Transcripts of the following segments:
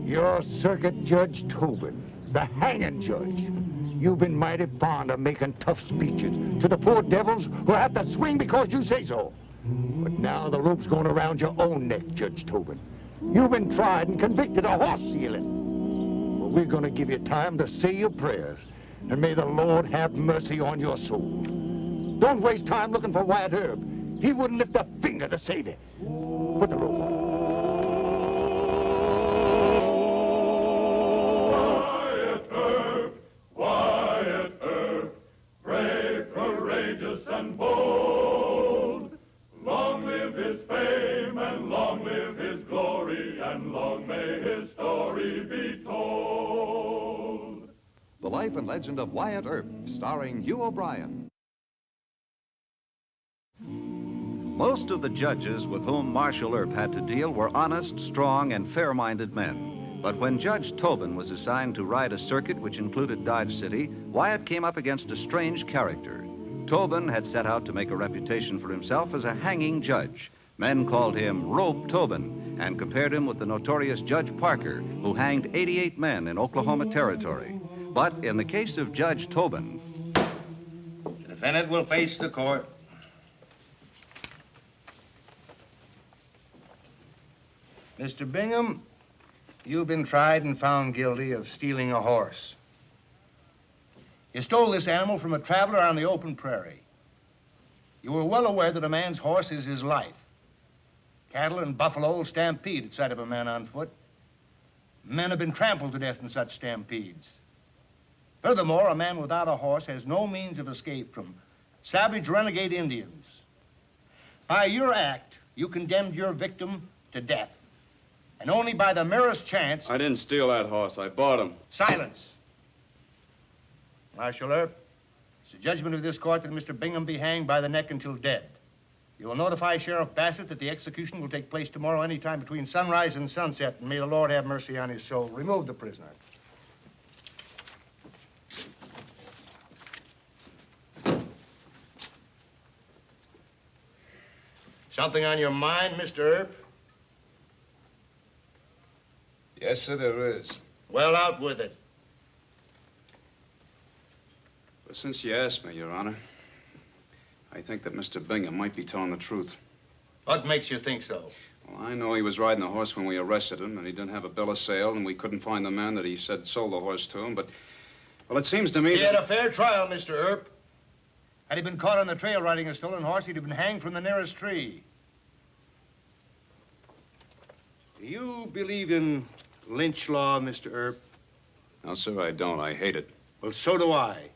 You're Circuit Judge Tobin, the hanging judge. You've been mighty fond of making tough speeches to the poor devils who have to swing because you say so. But now the rope's going around your own neck, Judge Tobin. You've been tried and convicted of horse stealing. Well, we're going to give you time to say your prayers, and may the Lord have mercy on your soul. Don't waste time looking for Wyatt Earp. He wouldn't lift a finger to save you. Put the rope on. Wyatt Earp, brave, courageous, and bold. Long live his fame, and long live his glory, and long may his story be told. The Life and Legend of Wyatt Earp, starring Hugh O'Brien. Most of the judges with whom Marshal Earp had to deal were honest, strong, and fair-minded men. But when Judge Tobin was assigned to ride a circuit which included Dodge City, Wyatt came up against a strange character. Tobin had set out to make a reputation for himself as a hanging judge. Men called him Rope Tobin and compared him with the notorious Judge Parker, who hanged 88 men in Oklahoma Territory. But in the case of Judge Tobin... The defendant will face the court. Mr. Bingham, you've been tried and found guilty of stealing a horse. You stole this animal from a traveler on the open prairie. You were well aware that a man's horse is his life. Cattle and buffalo will stampede at sight of a man on foot. Men have been trampled to death in such stampedes. Furthermore, a man without a horse has no means of escape from savage renegade Indians. By your act, you condemned your victim to death. And only by the merest chance... I didn't steal that horse. I bought him. Silence. Marshal Earp, it's the judgment of this court that Mr. Bingham be hanged by the neck until dead. You will notify Sheriff Bassett that the execution will take place tomorrow any time between sunrise and sunset, and may the Lord have mercy on his soul. Remove the prisoner. Something on your mind, Mr. Earp? Yes, sir, there is. Well, out with it. Well, since you asked me, Your Honor, I think that Mr. Bingham might be telling the truth. What makes you think so? Well, I know he was riding the horse when we arrested him, and he didn't have a bill of sale, and we couldn't find the man that he said sold the horse to him, but... Well, it seems to me He had a fair trial, Mr. Earp. Had he been caught on the trail riding a stolen horse, he'd have been hanged from the nearest tree. Do you believe in lynch law, Mr. Earp? No, sir, I don't. I hate it. Well, so do I.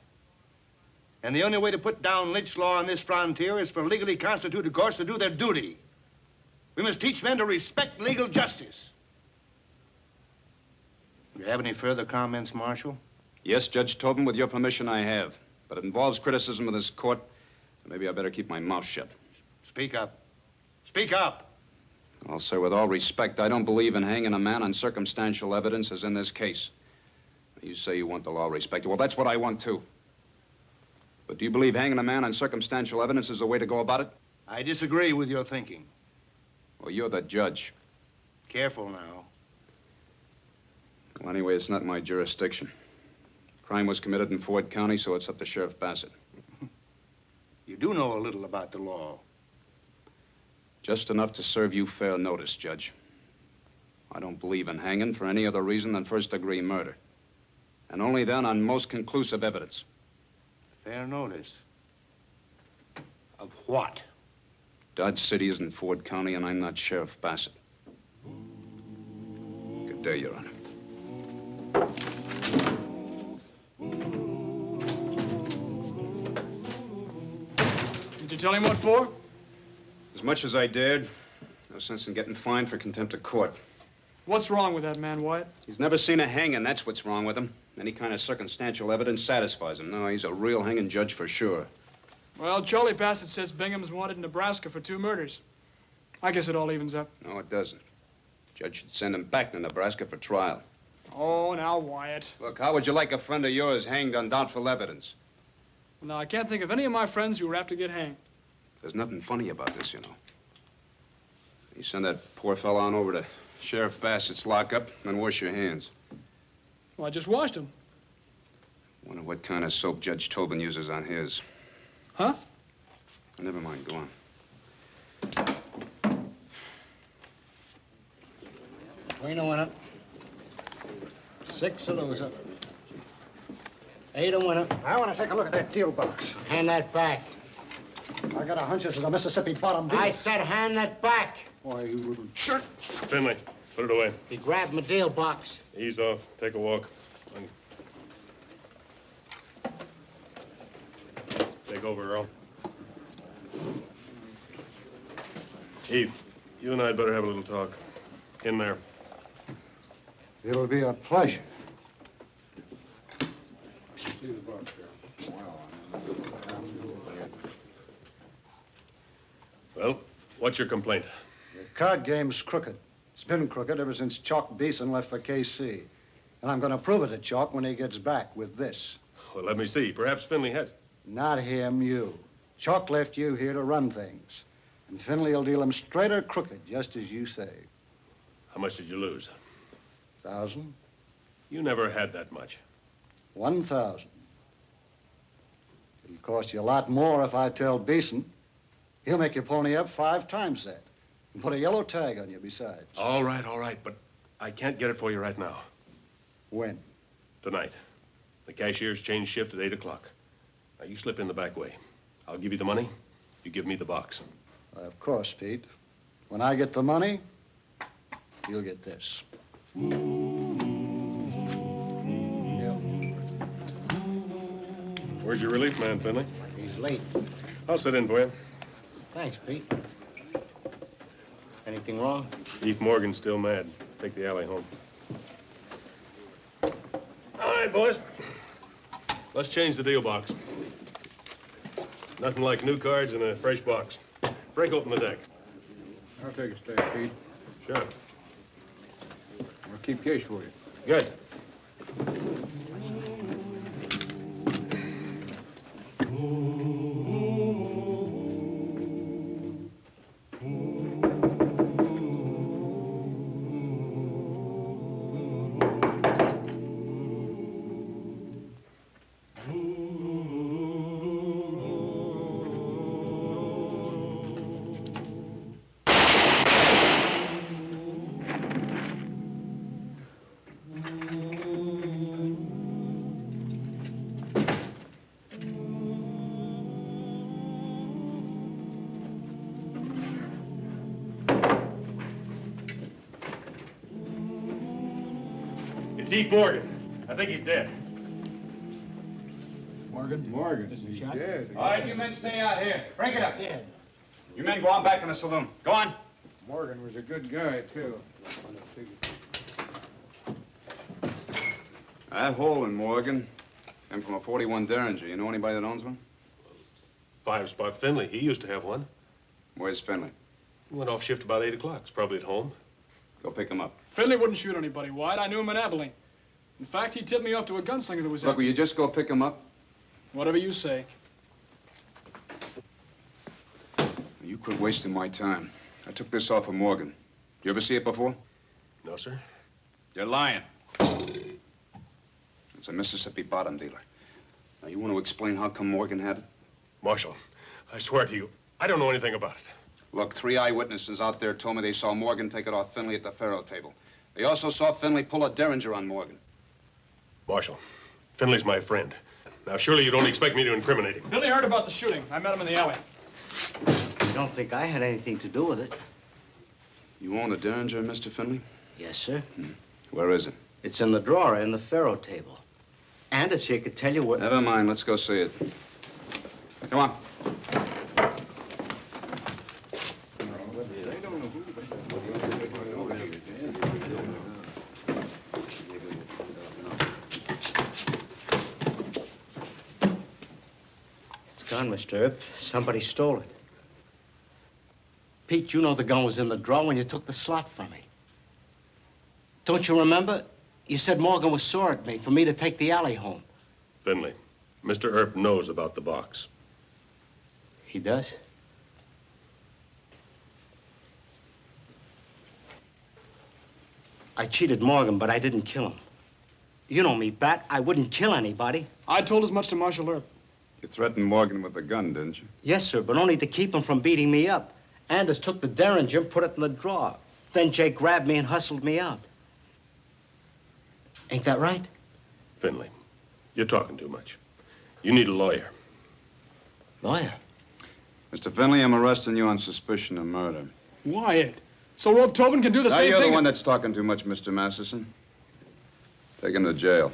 And the only way to put down lynch law on this frontier is for legally constituted courts to do their duty. We must teach men to respect legal justice. Do you have any further comments, Marshal? Yes, Judge Tobin, with your permission, I have. But it involves criticism of this court, so maybe I better keep my mouth shut. Speak up. Speak up. Well, sir, with all respect, I don't believe in hanging a man on circumstantial evidence as in this case. You say you want the law respected. Well, that's what I want, too. But do you believe hanging a man on circumstantial evidence is the way to go about it? I disagree with your thinking. Well, you're the judge. Careful now. Well, anyway, it's not my jurisdiction. Crime was committed in Ford County, so it's up to Sheriff Bassett. You do know a little about the law. Just enough to serve you fair notice, Judge. I don't believe in hanging for any other reason than first-degree murder. And only then on most conclusive evidence. Fair notice? Of what? Dodge City isn't Ford County, and I'm not Sheriff Bassett. Good day, Your Honor. Did you tell him what for? As much as I dared. No sense in getting fined for contempt of court. What's wrong with that man, Wyatt? He's never seen a hanging, that's what's wrong with him. Any kind of circumstantial evidence satisfies him. No, he's a real hanging judge for sure. Well, Charlie Bassett says Bingham's wanted in Nebraska for 2 murders. I guess it all evens up. No, it doesn't. Judge should send him back to Nebraska for trial. Oh, now, Wyatt. Look, how would you like a friend of yours hanged on doubtful evidence? Well, now, I can't think of any of my friends who were apt to get hanged. There's nothing funny about this, you know. You send that poor fellow on over to Sheriff Bassett's lockup, then wash your hands. Well, I just washed them. Wonder what kind of soap Judge Tobin uses on his. Huh? Never mind, go on. Queen a winner. 6 a loser. 8 a winner. I want to take a look at that deal box. Hand that back. I got a hunch this is a Mississippi bottom beef. I said hand that back. Why, you wouldn't. Sure. Finley, put it away. He grabbed my deal box. Ease off. Take a walk. Take over, Earl. Eve, you and I'd better have a little talk. In there. It'll be a pleasure. Well, what's your complaint? The card game's crooked. It's been crooked ever since Chalk Beeson left for KC. And I'm going to prove it to Chalk when he gets back with this. Well, let me see. Perhaps Finley has. Not him, you. Chalk left you here to run things. And Finley will deal him straight or crooked, just as you say. How much did you lose? 1,000? You never had that much. 1,000. It'll cost you a lot more if I tell Beeson. He'll make you pony up 5 times that. And put a yellow tag on you besides. All right, but I can't get it for you right now. When? Tonight. The cashier's change shift at 8 o'clock. Now, you slip in the back way. I'll give you the money. You give me the box. Of course, Pete. When I get the money, you'll get this. Where's your relief man, Finley? He's late. I'll sit in for you. Thanks, Pete. Anything wrong? Eve Morgan's still mad. Take the alley home. All right, boys. Let's change the deal box. Nothing like new cards in a fresh box. Break open the deck. I'll take a stake, Pete. Sure. I'll keep cash for you. Good. Eve Morgan. I think he's dead. Morgan. He's dead. All right, you men stay out here. Break it up. Dead. You men go on back in the saloon. Go on. Morgan was a good guy, too. That hole in Morgan came from a 41 Derringer. You know anybody that owns one? 5-spot Finley. He used to have one. Where's Finley? He went off shift about 8 o'clock. He's probably at home. Go pick him up. Finley wouldn't shoot anybody, Wyatt. I knew him in Abilene. In fact, he tipped me off to a gunslinger that was Look, will you just go pick him up? Whatever you say. You quit wasting my time. I took this off of Morgan. You ever see it before? No, sir. You're lying. It's a Mississippi bottom dealer. Now, you want to explain how come Morgan had it? Marshal, I swear to you, I don't know anything about it. Look, 3 eyewitnesses out there told me they saw Morgan take it off Finley at the faro table. They also saw Finley pull a Derringer on Morgan. Marshal, Finley's my friend. Now, surely you don't expect me to incriminate him. Finley heard about the shooting. I met him in the alley. You don't think I had anything to do with it? You own a Derringer, Mr. Finley? Yes, sir. Where is it? It's in the drawer in the faro table. And it's here to tell you what... Never mind. Let's go see it. Come on. It's gone, Mr. Earp. Somebody stole it. Pete, you know the gun was in the drawer when you took the slot from me. Don't you remember? You said Morgan was sore at me for me to take the alley home. Finley, Mr. Earp knows about the box. He does? I cheated Morgan, but I didn't kill him. You know me, Bat. I wouldn't kill anybody. I told as much to Marshal Earp. You threatened Morgan with the gun, didn't you? Yes, sir, but only to keep him from beating me up. Anders took the Derringer and put it in the drawer. Then Jake grabbed me and hustled me out. Ain't that right? Finley, you're talking too much. You need a lawyer. Lawyer? Mr. Finley, I'm arresting you on suspicion of murder. Wyatt. So Rope Tobin can do the Now same you're thing. the one that's talking too much, Mr. Masterson. Take him to jail.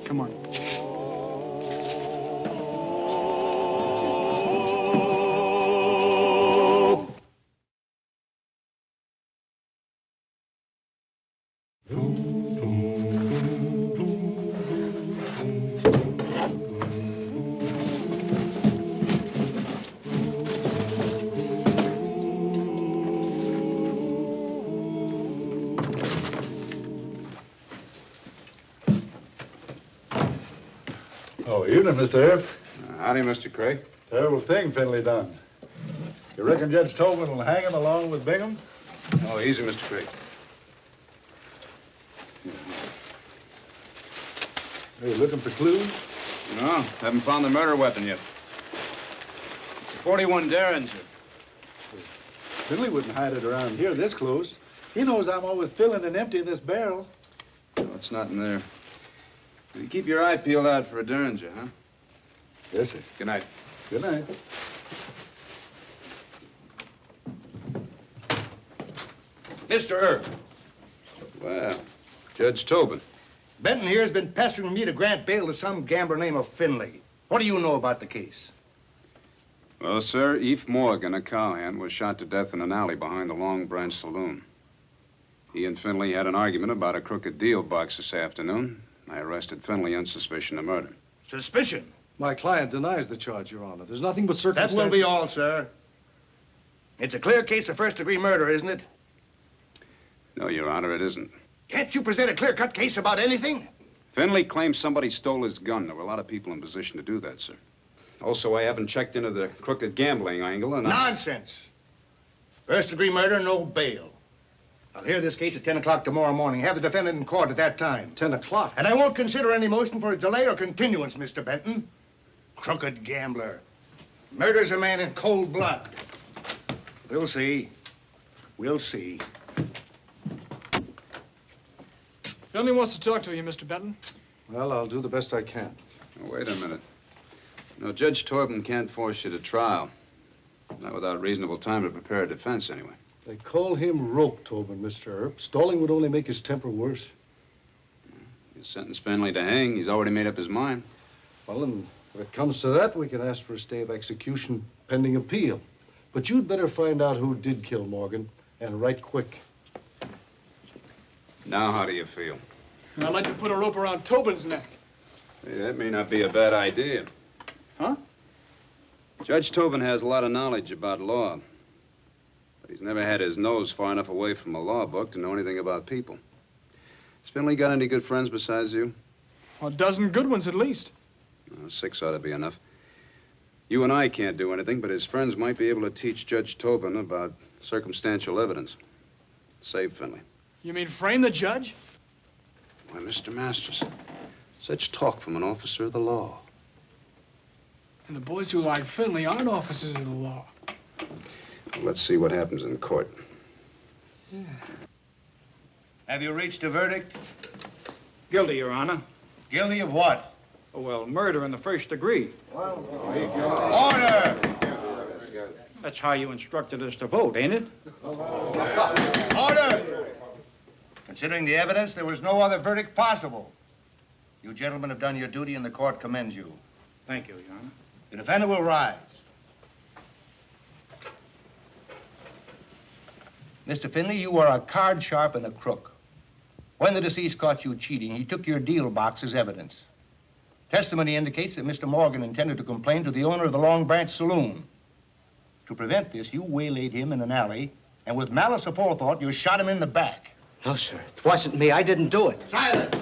Come on. Oh, evening, Mr. Earp. Howdy, Mr. Craig. Terrible thing Finley done. You reckon Judge Tobin will hang him along with Bingham? Oh, easy, Mr. Craig. Are you looking for clues? No, haven't found the murder weapon yet. It's a 41 Derringer. Finley wouldn't hide it around here this close. He knows I'm always filling and emptying this barrel. No, it's not in there. You keep your eye peeled out for a Derringer, huh? Yes, sir. Good night. Good night. Mr. Earp, Well, Judge Tobin. Benton here has been pestering me to grant bail to some gambler named Finley. What do you know about the case? Well, sir, Eve Morgan, a cowhand, was shot to death in an alley behind the Long Branch Saloon. He and Finley had an argument about a crooked deal box this afternoon. I arrested Finley on suspicion of murder. Suspicion? My client denies the charge, Your Honor. There's nothing but That circumstances. will be all, sir. It's a clear case of first-degree murder, isn't it? No, Your Honor, it isn't. Can't you present a clear-cut case about anything? Finley claims somebody stole his gun. There were a lot of people in position to do that, sir. Also, I haven't checked into the crooked gambling angle, and Nonsense. First-degree murder, no bail. I'll hear this case at 10 o'clock tomorrow morning. Have the defendant in court at that time. 10 o'clock? And I won't consider any motion for a delay or continuance, Mr. Benton. Crooked gambler. Murders a man in cold blood. We'll see. We'll see. Finley wants to talk to you, Mr. Benton. Well, I'll do the best I can. Now, wait a minute. No, Judge Tobin can't force you to trial. Not without reasonable time to prepare a defense, anyway. They call him Rope Tobin, Mr. Earp. Stalling would only make his temper worse. You sentence Finley to hang. He's already made up his mind. Well, and if it comes to that, we can ask for a stay of execution pending appeal. But you'd better find out who did kill Morgan, and right quick. Now, how do you feel? And I'd like to put a rope around Tobin's neck. Hey, that may not be a bad idea. Huh? Judge Tobin has a lot of knowledge about law. But he's never had his nose far enough away from a law book to know anything about people. Has Finley got any good friends besides you? Well, a dozen good ones at least. 6 ought to be enough. You and I can't do anything, but his friends might be able to teach Judge Tobin about circumstantial evidence. Save Finley. You mean frame the judge? Why, Mr. Masters, such talk from an officer of the law. And the boys who like Finley aren't officers of the law. Well, let's see what happens in court. Yeah. Have you reached a verdict? Guilty, Your Honor. Guilty of what? Oh, well, murder in the first degree. Order! That's how you instructed us to vote, ain't it? Order! Considering the evidence, there was no other verdict possible. You gentlemen have done your duty and the court commends you. Thank you, Your Honor. The defendant will rise. Mr. Finley, you are a card sharp and a crook. When the deceased caught you cheating, he took your deal box as evidence. Testimony indicates that Mr. Morgan intended to complain to the owner of the Long Branch Saloon. To prevent this, you waylaid him in an alley, and with malice aforethought, you shot him in the back. No, sir. It wasn't me. I didn't do it. Silence!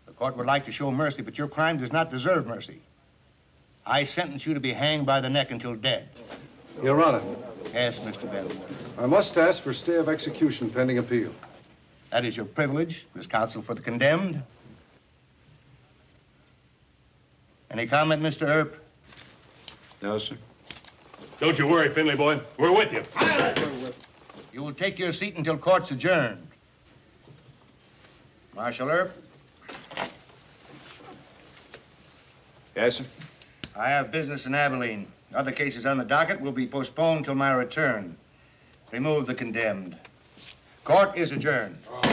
The court would like to show mercy, but your crime does not deserve mercy. I sentence you to be hanged by the neck until dead. Your Honor. Yes, Mr. Bell. I must ask for stay of execution pending appeal. That is your privilege as counsel for the condemned. Any comment, Mr. Earp? No, sir. Don't you worry, Finley boy. We're with you. You will take your seat until court's adjourned. Marshal Earp? Yes, sir. I have business in Abilene. Other cases on the docket will be postponed till my return. Remove the condemned. Court is adjourned. Don't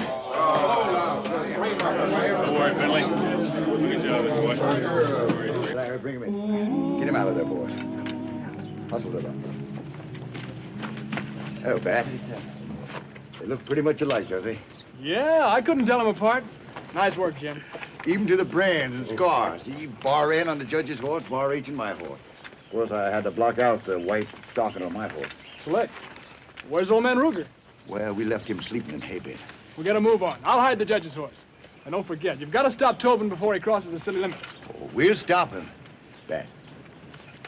worry, Finley. Good job, boy. Larry, bring him in. Get him out of there, boys. Hustle it up. Oh, Bat. They look pretty much alike, don't they? Yeah, I couldn't tell them apart. Nice work, Jim. Even to the brands and scars. See, bar N on the judge's horse, bar H in my horse. Of course, I had to block out the white stocking on my horse. Slick. Where's old man Ruger? Well, we left him sleeping in hay bed. We gotta move on. I'll hide the judge's horse. And don't forget, you've got to stop Tobin before he crosses the city limits. Oh, we'll stop him. Bat.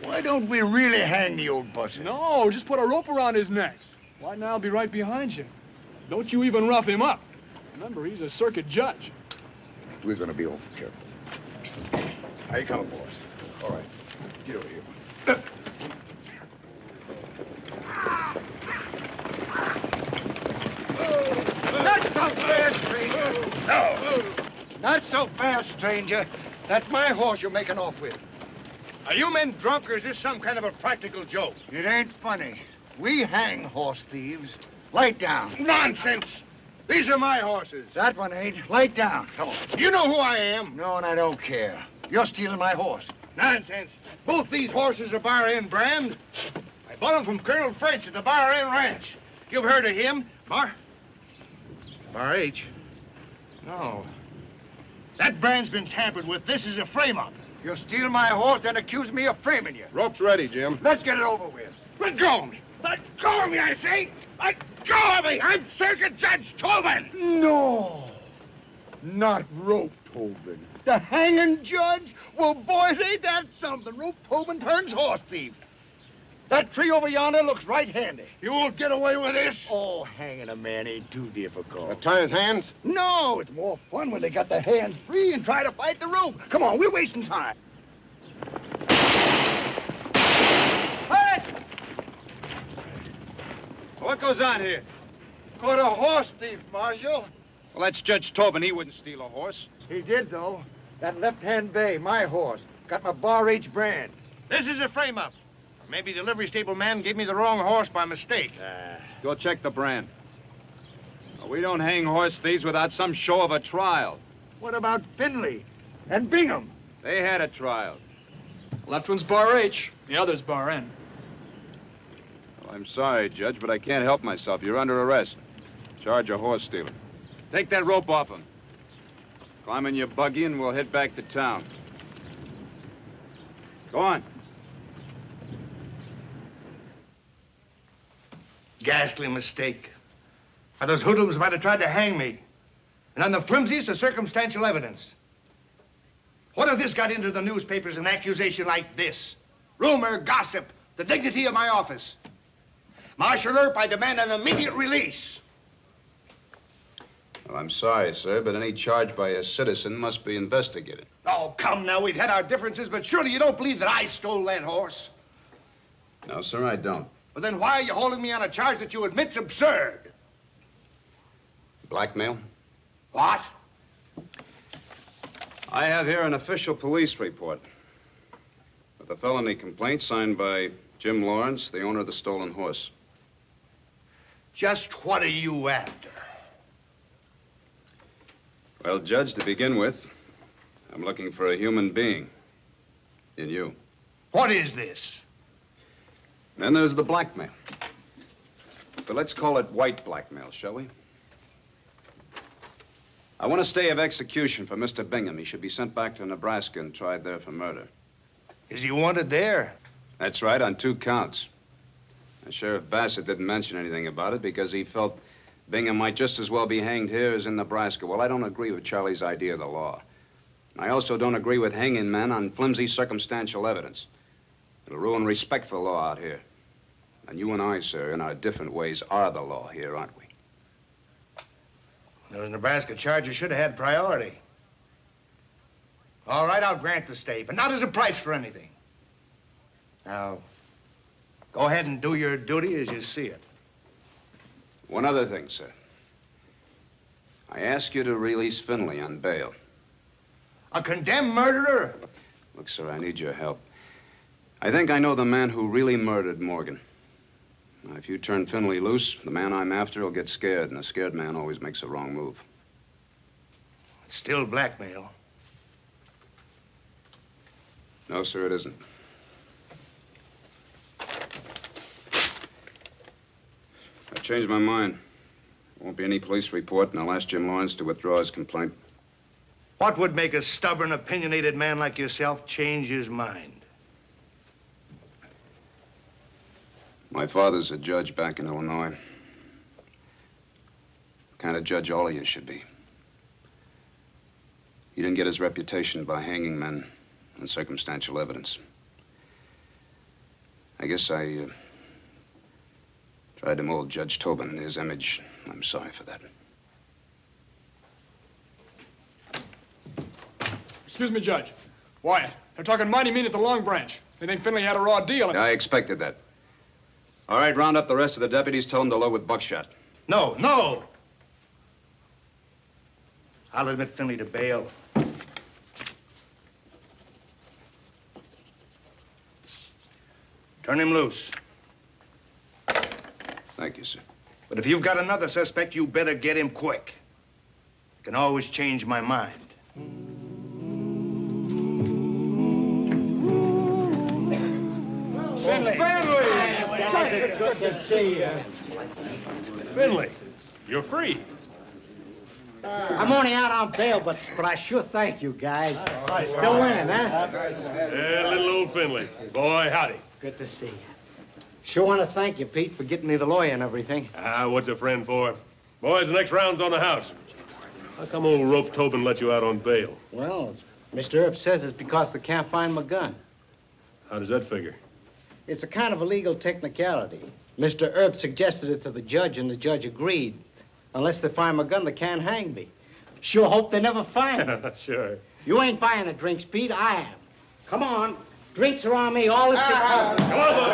Why don't we really hang the old buster? No, just put a rope around his neck. Why, now I'll be right behind you. Don't you even rough him up. Remember, he's a circuit judge. We're going to be awful careful. How you coming, boys? All right. Get over here. Not so fast, stranger. No. Not so fast, stranger. That's my horse you're making off with. Are you men drunk, or is this some kind of a practical joke? It ain't funny. We hang horse thieves. Light down. Nonsense! These are my horses. That one ain't. Light down. Come on. You know who I am. No, and I don't care. You're stealing my horse. Nonsense. Both these horses are Bar N brand. I bought them from Colonel French at the Bar N Ranch. You've heard of him. Bar H? No. That brand's been tampered with. This is a frame-up. You steal my horse and accuse me of framing you. Rope's ready, Jim. Let's get it over with. Let go of me. Let go of me, I say. Let go of me. I'm Circuit Judge Tobin. No. Not Rope Tobin. The hanging judge? Well, boys, ain't that something? Rope Tobin turns horse thief. That tree over yonder looks right handy. You won't get away with this. Oh, hanging a man ain't too difficult. Tie his hands? No, it's more fun when they got their hands free and try to fight the rope. Come on, we're wasting time. Hey! What goes on here? Caught a horse thief, Marshal. Well, that's Judge Tobin. He wouldn't steal a horse. He did, though. That left-hand bay, my horse. Got my Bar H brand. This is a frame-up. Maybe the livery stable man gave me the wrong horse by mistake. Go check the brand. We don't hang horse thieves without some show of a trial. What about Finley and Bingham? They had a trial. Left one's Bar H, the other's Bar N. Well, I'm sorry, Judge, but I can't help myself. You're under arrest. Charge of horse stealing. Take that rope off him. Climb in your buggy and we'll head back to town. Go on. Ghastly mistake. Or those hoodlums might have tried to hang me. And on the flimsiest of circumstantial evidence. What if this got into the newspapers, an accusation like this? Rumor, gossip, the dignity of my office. Marshal Earp, I demand an immediate release. Well, I'm sorry, sir, but any charge by a citizen must be investigated. Oh, come now, we've had our differences, but surely you don't believe that I stole that horse? No, sir, I don't. Well, then why are you holding me on a charge that you admit's absurd? Blackmail? What? I have here an official police report with a felony complaint signed by Jim Lawrence, the owner of the stolen horse. Just what are you after? Well, Judge, to begin with, I'm looking for a human being. In you. What is this? Then there's the blackmail. But let's call it white blackmail, shall we? I want a stay of execution for Mr. Bingham. He should be sent back to Nebraska and tried there for murder. Is he wanted there? That's right, on 2 counts. And Sheriff Bassett didn't mention anything about it because he felt Bingham might just as well be hanged here as in Nebraska. Well, I don't agree with Charlie's idea of the law. I also don't agree with hanging men on flimsy circumstantial evidence. It'll ruin respect for law out here. And you and I, sir, in our different ways, are the law here, aren't we? Those Nebraska charges should have had priority. All right, I'll grant the stay, but not as a price for anything. Now, go ahead and do your duty as you see it. One other thing, sir. I ask you to release Finley on bail. A condemned murderer? Look, sir, I need your help. I think I know the man who really murdered Morgan. Now, if you turn Finley loose, the man I'm after will get scared, and a scared man always makes a wrong move. It's still blackmail. No, sir, it isn't. I changed my mind. There won't be any police report, and I'll ask Jim Lawrence to withdraw his complaint. What would make a stubborn, opinionated man like yourself change his mind? My father's a judge back in Illinois. The kind of judge all of you should be. He didn't get his reputation by hanging men on circumstantial evidence. I guess I tried to mold Judge Tobin in his image. I'm sorry for that. Excuse me, Judge. Wyatt, they're talking mighty mean at the Long Branch. They think Finley had a raw deal. I expected that. All right, round up the rest of the deputies. Tell them to load with buckshot. No, no! I'll admit Finley to bail. Turn him loose. Thank you, sir. But if you've got another suspect, you better get him quick. I can always change my mind. Finley! Finley! Good to see you. Finley, you're free. I'm only out on bail, but I sure thank you, guys. Still winning, huh? Yeah, little old Finley. Boy, howdy. Good to see you. Sure want to thank you, Pete, for getting me the lawyer and everything. What's a friend for? Boys, the next round's on the house. How come old Rope Tobin let you out on bail? Well, Mr. Earp says it's because they can't find my gun. How does that figure? It's a kind of a legal technicality. Mr. Earp suggested it to the judge, and the judge agreed. Unless they find my gun, they can't hang me. Sure hope they never find it. Sure. You ain't buying the drinks, Pete. I am. Come on. Drinks are on me. All this can Come on, boy.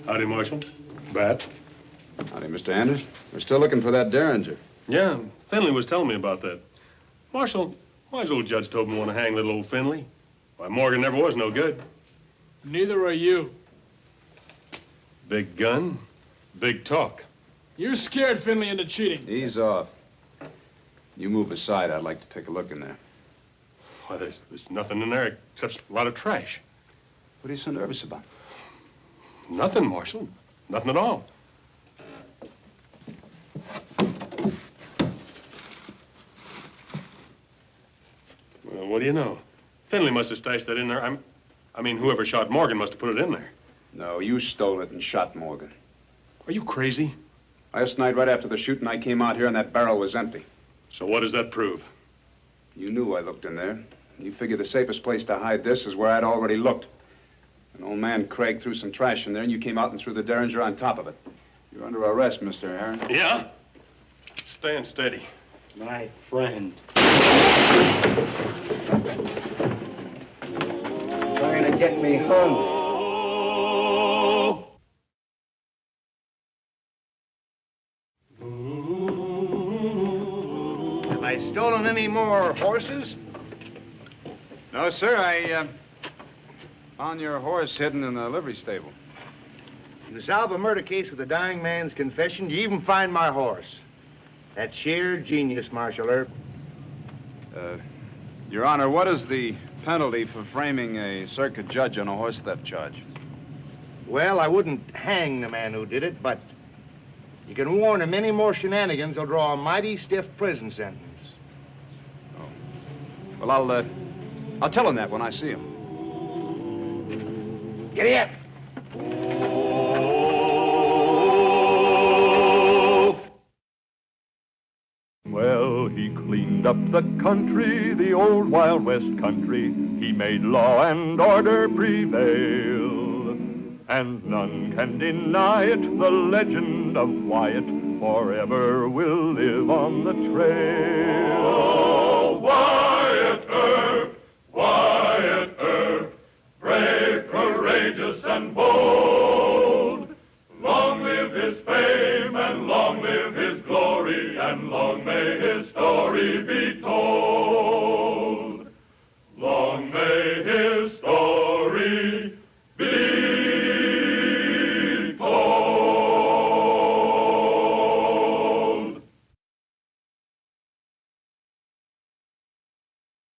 Howdy, Marshal. Bat. Howdy, Mr. Anders. We're still looking for that Derringer. Yeah, Finley was telling me about that. Marshal, why does old Judge Tobin want to hang little old Finley? Why, Morgan never was no good. Neither are you. Big gun, big talk. You scared Finley into cheating. Ease off. You move aside. I'd like to take a look in there. Why, there's nothing in there except a lot of trash. What are you so nervous about? Nothing, Marshal. Nothing at all. Well, what do you know? Finley must have stashed that in there. I mean, whoever shot Morgan must have put it in there. No, you stole it and shot Morgan. Are you crazy? Last night, right after the shooting, I came out here and that barrel was empty. So what does that prove? You knew I looked in there. You figured the safest place to hide this is where I'd already looked. An old man, Craig, threw some trash in there, and you came out and threw the Derringer on top of it. You're under arrest, Mr. Aaron. Yeah? Stand steady. My friend. Trying to get me hung. Have I stolen any more horses? No, sir. I found your horse hidden in the livery stable. In the solve a murder case with a dying man's confession, you even find my horse. That's sheer genius, Marshal Earp. Your Honor, what is the penalty for framing a circuit judge on a horse theft charge? Well, I wouldn't hang the man who did it, but you can warn him any more shenanigans will draw a mighty stiff prison sentence. Oh. Well, I'll tell him that when I see him. Giddy up. Well, he cleaned up the country, the old Wild West country. He made law and order prevail. And none can deny it, the legend of Wyatt forever will live on the trail. Oh, Wyatt Earp, brave, courageous, and bold. Long live his fame, and long live his glory, and long may his story be told.